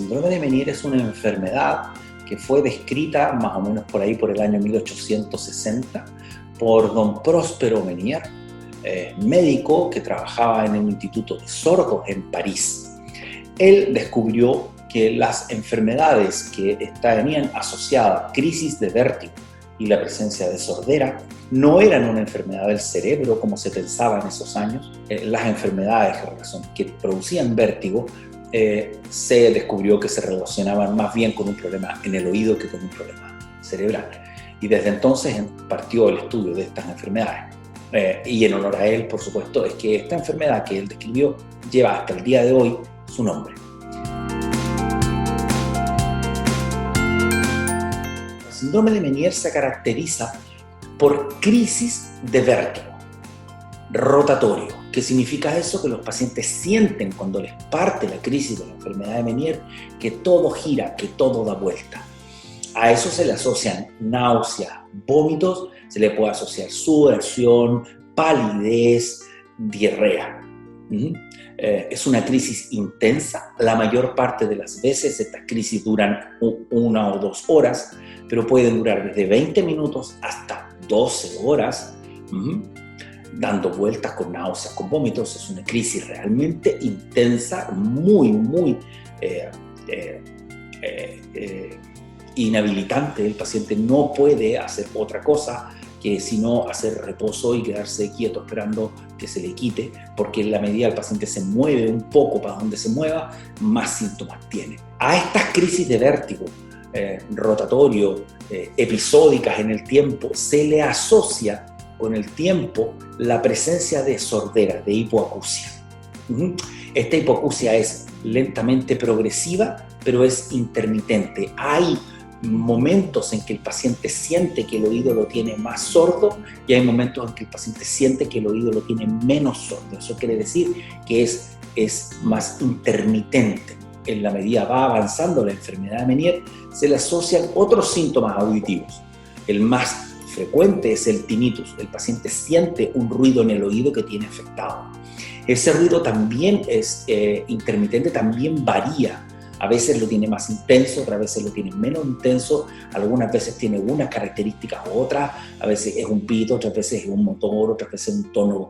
síndrome de Meniere es una enfermedad que fue descrita más o menos por ahí por el año 1860 por don Próspero Meniere, médico que trabajaba en el Instituto de Sordos en París. Él descubrió que las enfermedades que venían asociadas a crisis de vértigo y la presencia de sordera no eran una enfermedad del cerebro como se pensaba en esos años. Las enfermedades que producían vértigo se descubrió que se relacionaban más bien con un problema en el oído que con un problema cerebral. Y desde entonces partió el estudio de estas enfermedades. Y en honor a él, por supuesto, es que esta enfermedad que él describió lleva hasta el día de hoy su nombre. El síndrome de Meniere se caracteriza por crisis de vértigo rotatorio. ¿Qué significa eso? Que los pacientes sienten cuando les parte la crisis de la enfermedad de Meniere que todo gira, que todo da vuelta. A eso se le asocian náuseas, vómitos, se le puede asociar sudoración, palidez, diarrea. Es una crisis intensa. La mayor parte de las veces estas crisis duran 1 o 2 horas, pero pueden durar desde 20 minutos hasta 12 horas, dando vueltas con náuseas, con vómitos. Es una crisis realmente intensa, muy inhabilitante. El paciente no puede hacer otra cosa que sino hacer reposo y quedarse quieto esperando que se le quite, porque en la medida el paciente se mueve un poco para donde se mueva, más síntomas tiene. A estas crisis de vértigo rotatorio, episódicas en el tiempo, se le asocia con el tiempo la presencia de sordera, de hipoacusia. Esta hipoacusia es lentamente progresiva, pero es intermitente. Hay momentos en que el paciente siente que el oído lo tiene más sordo y hay momentos en que el paciente siente que el oído lo tiene menos sordo. Eso quiere decir que es más intermitente. En la medida va avanzando la enfermedad de Meniere, se le asocian otros síntomas auditivos. El más frecuente es el tinnitus. El paciente siente un ruido en el oído que tiene afectado. Ese ruido también es intermitente, también varía. A veces lo tiene más intenso, otras veces lo tiene menos intenso, algunas veces tiene unas características u otras, a veces es un pito, otras veces es un motor, otras veces un tono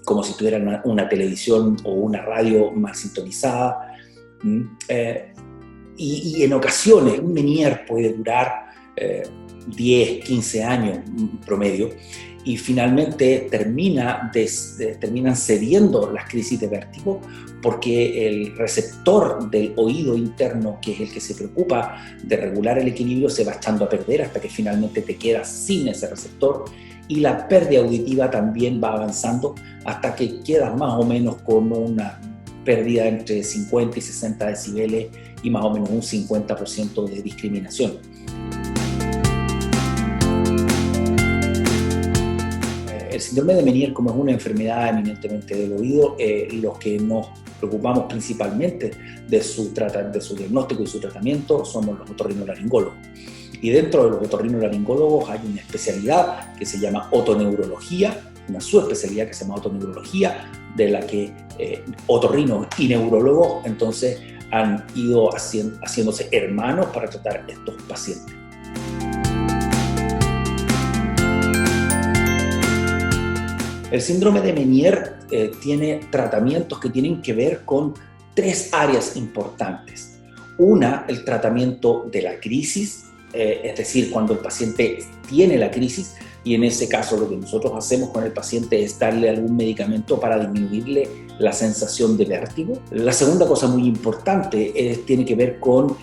como si tuviera una televisión o una radio mal sintonizada. Y en ocasiones un Meniere puede durar 10, 15 años promedio, y finalmente terminan cediendo las crisis de vértigo porque el receptor del oído interno, que es el que se preocupa de regular el equilibrio, se va echando a perder hasta que finalmente te quedas sin ese receptor, y la pérdida auditiva también va avanzando hasta que quedas más o menos con una pérdida entre 50 y 60 decibeles y más o menos un 50% de discriminación. El síndrome de Meniere, como es una enfermedad eminentemente del oído, los que nos preocupamos principalmente de su diagnóstico y su tratamiento somos los otorrinolaringólogos. Y dentro de los otorrinolaringólogos hay una especialidad que se llama otoneurología, una subespecialidad que se llama otoneurología, de la que otorrinos y neurólogos entonces han ido haciéndose hermanos para tratar estos pacientes. El síndrome de Meniere tiene tratamientos que tienen que ver con 3 áreas importantes. Una, el tratamiento de la crisis, es decir, cuando el paciente tiene la crisis, y en ese caso lo que nosotros hacemos con el paciente es darle algún medicamento para disminuirle la sensación de vértigo. La segunda cosa muy importante tiene que ver con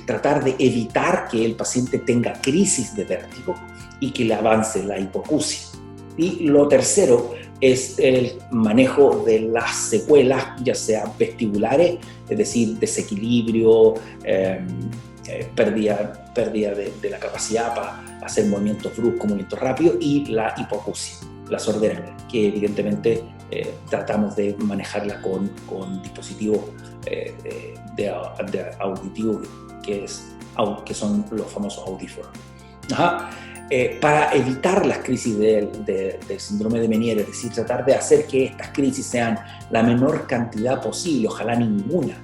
tratar de evitar que el paciente tenga crisis de vértigo y que le avance la hipoacusia. Y lo tercero es el manejo de las secuelas, ya sea vestibulares, es decir, desequilibrio, pérdida de la capacidad para hacer movimientos bruscos, movimientos rápidos, y la hipoacusia, la sordera, que evidentemente tratamos de manejarla con dispositivos auditivos que son los famosos audífonos. para evitar las crisis del síndrome de Meniere, es decir, tratar de hacer que estas crisis sean la menor cantidad posible, ojalá ninguna.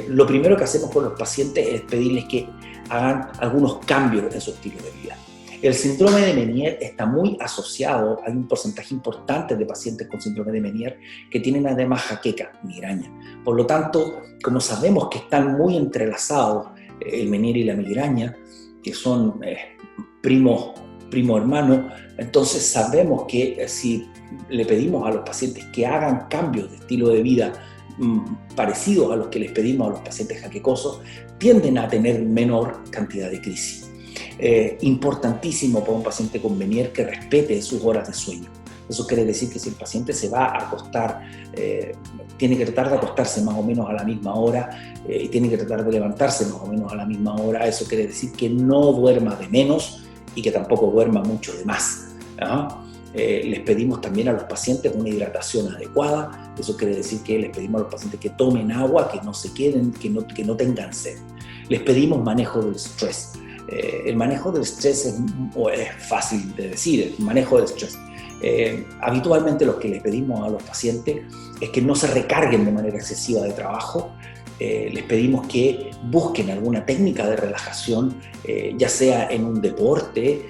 Lo primero que hacemos con los pacientes es pedirles que hagan algunos cambios en su estilo de vida. El síndrome de Meniere está muy asociado, hay un porcentaje importante de pacientes con síndrome de Meniere que tienen además jaqueca, migraña. Por lo tanto, como sabemos que están muy entrelazados el Meniere y la migraña, que son primo hermano, entonces sabemos que si le pedimos a los pacientes que hagan cambios de estilo de vida parecidos a los que les pedimos a los pacientes jaquecosos, tienden a tener menor cantidad de crisis. Importantísimo para un paciente con Meniere que respete sus horas de sueño. Eso quiere decir que si el paciente se va a acostar, tiene que tratar de acostarse más o menos a la misma hora y tiene que tratar de levantarse más o menos a la misma hora. Eso quiere decir que no duerma de menos y que tampoco duerma mucho de más. Les pedimos también a los pacientes una hidratación adecuada. Eso quiere decir que les pedimos a los pacientes que tomen agua, que no se queden, que no tengan sed. Les pedimos manejo del estrés. El manejo del estrés es fácil de decir, el manejo del estrés. Habitualmente lo que les pedimos a los pacientes es que no se recarguen de manera excesiva de trabajo. Les pedimos que busquen alguna técnica de relajación, ya sea en un deporte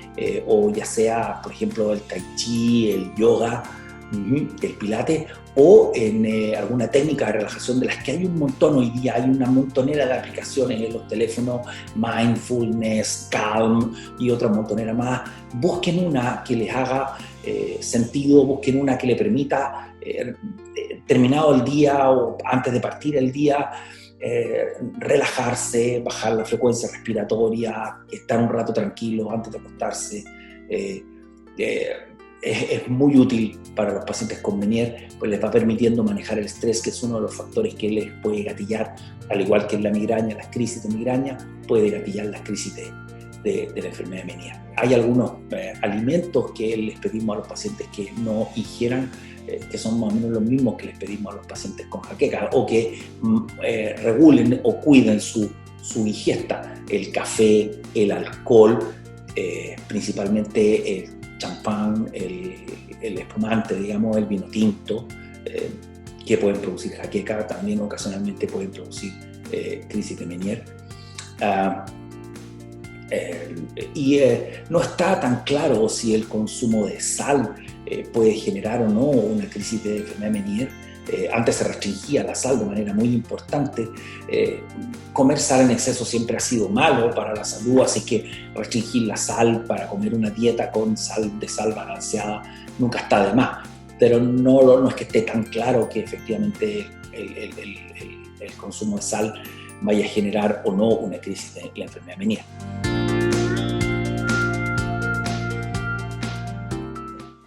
o ya sea, por ejemplo, el tai chi, el yoga, el pilates, o en alguna técnica de relajación de las que hay un montón hoy día. Hay una montonera de aplicaciones en los teléfonos, Mindfulness, Calm y otra montonera más. Busquen una que les haga sentido, busquen una que le permita, terminado el día o antes de partir el día, relajarse, bajar la frecuencia respiratoria, estar un rato tranquilo antes de acostarse. Es muy útil para los pacientes con Meniere, pues les va permitiendo manejar el estrés, que es uno de los factores que les puede gatillar, al igual que en la migraña, las crisis de migraña, puede gatillar las crisis de la enfermedad de Meniere. Hay algunos alimentos que les pedimos a los pacientes que no ingieran, que son más o menos los mismos que les pedimos a los pacientes con jaqueca, o que regulen o cuiden su ingesta. El café, el alcohol, principalmente el champán, el espumante, digamos, el vino tinto, que pueden producir jaqueca, también ocasionalmente pueden producir crisis de Meniere. No está tan claro si el consumo de sal puede generar o no una crisis de enfermedad de Meniere. Antes se restringía la sal de manera muy importante. Comer sal en exceso siempre ha sido malo para la salud, así que restringir la sal para comer una dieta con sal balanceada nunca está de más. Pero no es que esté tan claro que efectivamente el consumo de sal vaya a generar o no una crisis de la enfermedad de Meniere.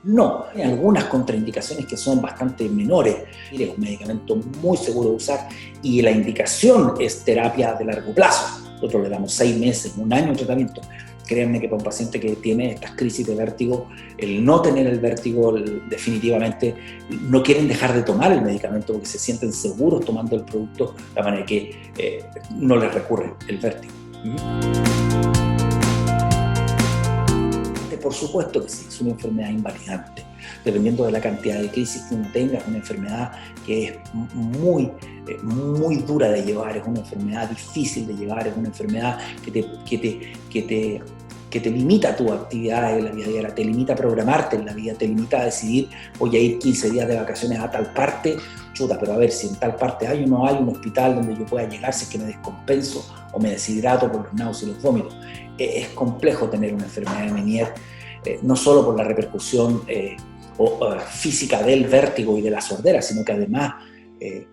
No, hay algunas contraindicaciones que son bastante menores. Es un medicamento muy seguro de usar y la indicación es terapia de largo plazo. Nosotros le damos 6 meses, 1 año de tratamiento. Créanme que para un paciente que tiene estas crisis de vértigo, el no tener el vértigo, definitivamente no quieren dejar de tomar el medicamento porque se sienten seguros tomando el producto, de manera que no les recurre el vértigo. Por supuesto que sí, es una enfermedad invalidante. Dependiendo de la cantidad de crisis que uno tenga, es una enfermedad que es muy dura de llevar, es una enfermedad difícil de llevar, es una enfermedad que te limita tu actividad en la vida diaria, te limita a programarte en la vida, te limita a decidir, voy a ir 15 días de vacaciones a tal parte, chuta, pero a ver si en tal parte hay o no hay un hospital donde yo pueda llegar si es que me descompenso o me deshidrato por los náuseas y los vómitos. Es complejo tener una enfermedad de Meniere, no solo por la repercusión física del vértigo y de la sordera, sino que además,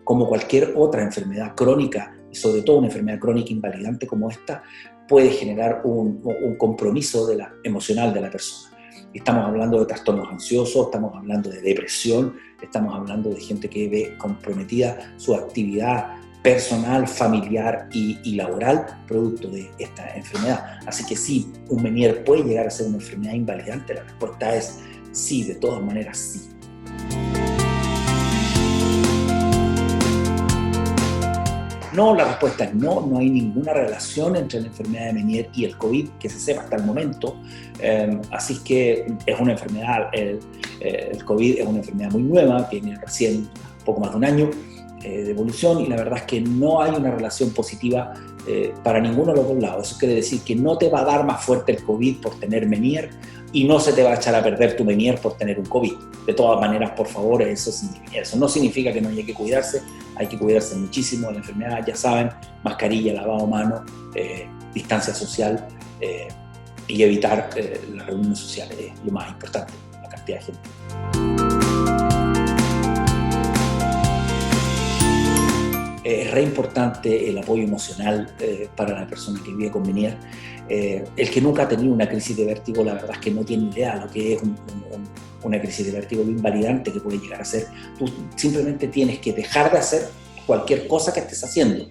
como cualquier otra enfermedad crónica, y sobre todo una enfermedad crónica invalidante como esta, puede generar un compromiso emocional de la persona. Estamos hablando de trastornos ansiosos, estamos hablando de depresión, estamos hablando de gente que ve comprometida su actividad personal, familiar y laboral producto de esta enfermedad. Así que sí, un Meniere puede llegar a ser una enfermedad invalidante. La respuesta es sí, de todas maneras sí. No, la respuesta es no, no hay ninguna relación entre la enfermedad de Meniere y el COVID, que se sepa hasta el momento. Así que es una enfermedad, el COVID es una enfermedad muy nueva, tiene recién poco más de un año de evolución, y la verdad es que no hay una relación positiva para ninguno de los dos lados. Eso quiere decir que no te va a dar más fuerte el COVID por tener Meniere, y no se te va a echar a perder tu Meniere por tener un COVID. De todas maneras, por favor, eso no significa que no haya que cuidarse. Hay que cuidarse muchísimo de la enfermedad, ya saben, mascarilla, lavado de manos, distancia social y evitar las reuniones sociales, es lo más importante, la cantidad de gente. Es re importante el apoyo emocional para la persona que vive con Meniere. El que nunca ha tenido una crisis de vértigo, la verdad es que no tiene idea de lo que es una crisis de vértigo, lo invalidante que puede llegar a ser. Tú simplemente tienes que dejar de hacer cualquier cosa que estés haciendo.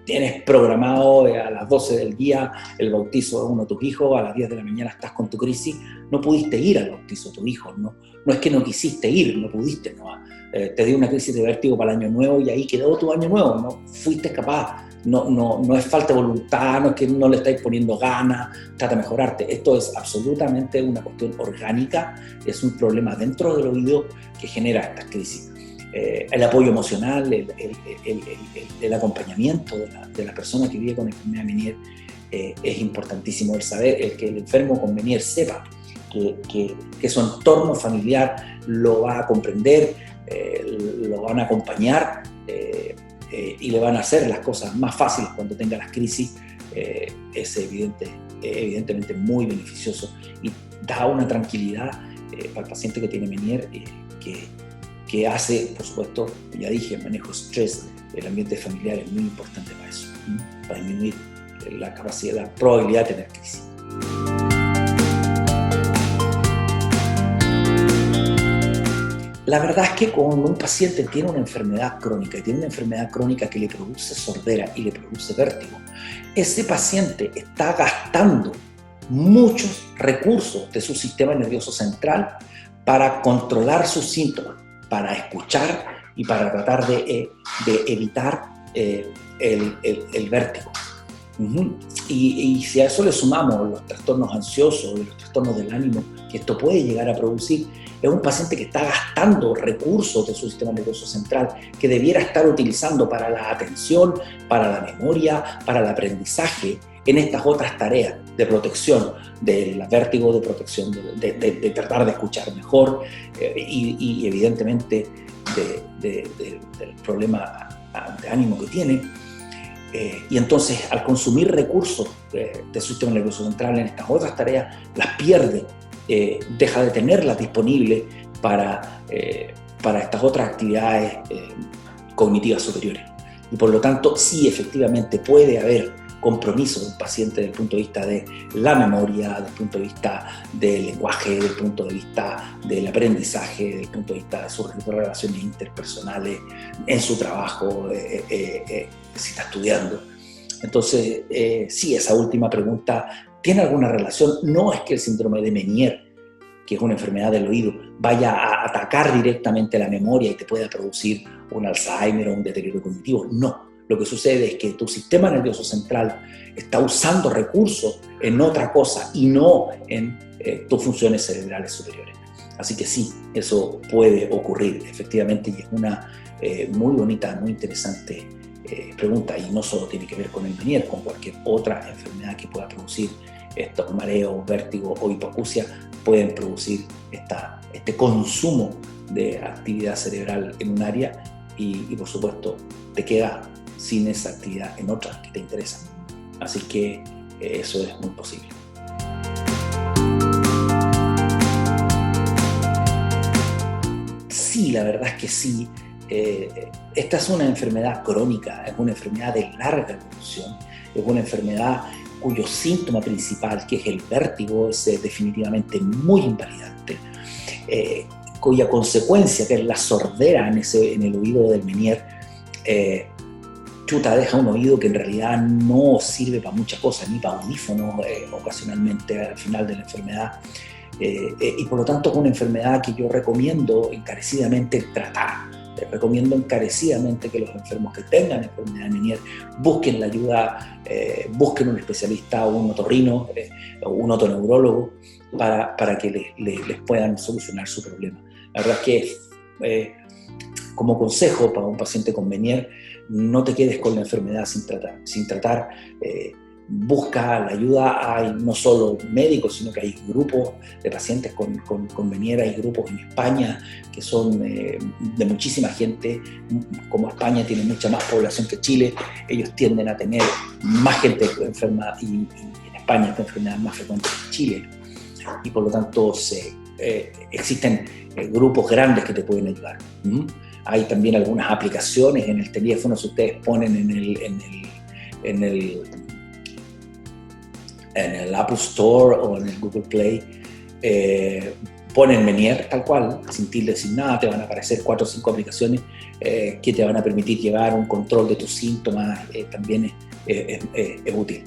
Tienes programado a las 12 del día el bautizo de uno de tus hijos, a las 10 de la mañana estás con tu crisis, no pudiste ir al bautizo de tu hijo, no es que no quisiste ir, no pudiste, no. Te dio una crisis de vértigo para el año nuevo y ahí quedó tu año nuevo, no fuiste capaz, no es falta de voluntad, no es que no le estáis poniendo ganas, trata de mejorarte. Esto es absolutamente una cuestión orgánica, es un problema dentro del oído que genera estas crisis. El apoyo emocional, el acompañamiento de la persona que vive con enfermedad de Meniere es importantísimo. El saber, el que el enfermo con Meniere sepa que su entorno familiar lo va a comprender, lo van a acompañar y le van a hacer las cosas más fáciles cuando tenga las crisis, es evidentemente muy beneficioso y da una tranquilidad para el paciente que tiene Meniere que hace, por supuesto, ya dije, el manejo de estrés, el ambiente familiar es muy importante para eso, para disminuir la probabilidad de tener crisis. La verdad es que cuando un paciente tiene una enfermedad crónica y tiene una enfermedad crónica que le produce sordera y le produce vértigo, ese paciente está gastando muchos recursos de su sistema nervioso central para controlar sus síntomas, para escuchar y para tratar de evitar el vértigo. Y si a eso le sumamos los trastornos ansiosos y los trastornos del ánimo que esto puede llegar a producir, es un paciente que está gastando recursos de su sistema nervioso central que debiera estar utilizando para la atención, para la memoria, para el aprendizaje, en estas otras tareas de protección del vértigo, de protección, de tratar de escuchar mejor y evidentemente del problema de ánimo que tiene. Y entonces, al consumir recursos del sistema nervioso central en estas otras tareas, las pierde, deja de tenerlas disponibles para estas otras actividades cognitivas superiores. Y por lo tanto, sí, efectivamente puede haber compromiso del paciente desde el punto de vista de la memoria, desde el punto de vista del lenguaje, desde el punto de vista del aprendizaje, desde el punto de vista de sus relaciones interpersonales, en su trabajo, si está estudiando. Entonces, sí, esa última pregunta tiene alguna relación. No es que el síndrome de Meniere, que es una enfermedad del oído, vaya a atacar directamente la memoria y te pueda producir un Alzheimer o un deterioro cognitivo. No. Lo que sucede es que tu sistema nervioso central está usando recursos en otra cosa y no en tus funciones cerebrales superiores. Así que sí, eso puede ocurrir efectivamente y es una muy bonita, muy interesante pregunta, y no solo tiene que ver con el Meniere, con cualquier otra enfermedad que pueda producir estos mareos, vértigo o hipoacusia, pueden producir este consumo de actividad cerebral en un área y por supuesto te queda sin esa actividad en otras que te interesan. Así que eso es muy posible. Sí, la verdad es que sí. Esta es una enfermedad crónica, es una enfermedad de larga evolución, es una enfermedad cuyo síntoma principal, que es el vértigo, es definitivamente muy invalidante, cuya consecuencia, que es la sordera en el oído del Meniere, deja un oído que en realidad no sirve para muchas cosas, ni para audífonos ocasionalmente al final de la enfermedad. Y por lo tanto es una enfermedad que yo recomiendo encarecidamente tratar. les recomiendo encarecidamente que los enfermos que tengan enfermedad de Meniere busquen la ayuda, busquen un especialista, un otorrino, un otoneurólogo, para que les puedan solucionar su problema. La verdad es que como consejo para un paciente con Meniere, no te quedes con la enfermedad sin tratar. Busca la ayuda. Hay no solo médicos, sino que hay grupos de pacientes con Meniere, hay grupos en España que son de muchísima gente. Como España tiene mucha más población que Chile, ellos tienden a tener más gente enferma, y en España esta enfermedad es más frecuente que en Chile, y por lo tanto existen grupos grandes que te pueden ayudar. Hay también algunas aplicaciones en el teléfono. Si ustedes ponen en el Apple Store o en el Google Play, ponen Meniere tal cual, sin tilde, sin nada, te van a aparecer 4 o 5 aplicaciones que te van a permitir llevar un control de tus síntomas. También es útil.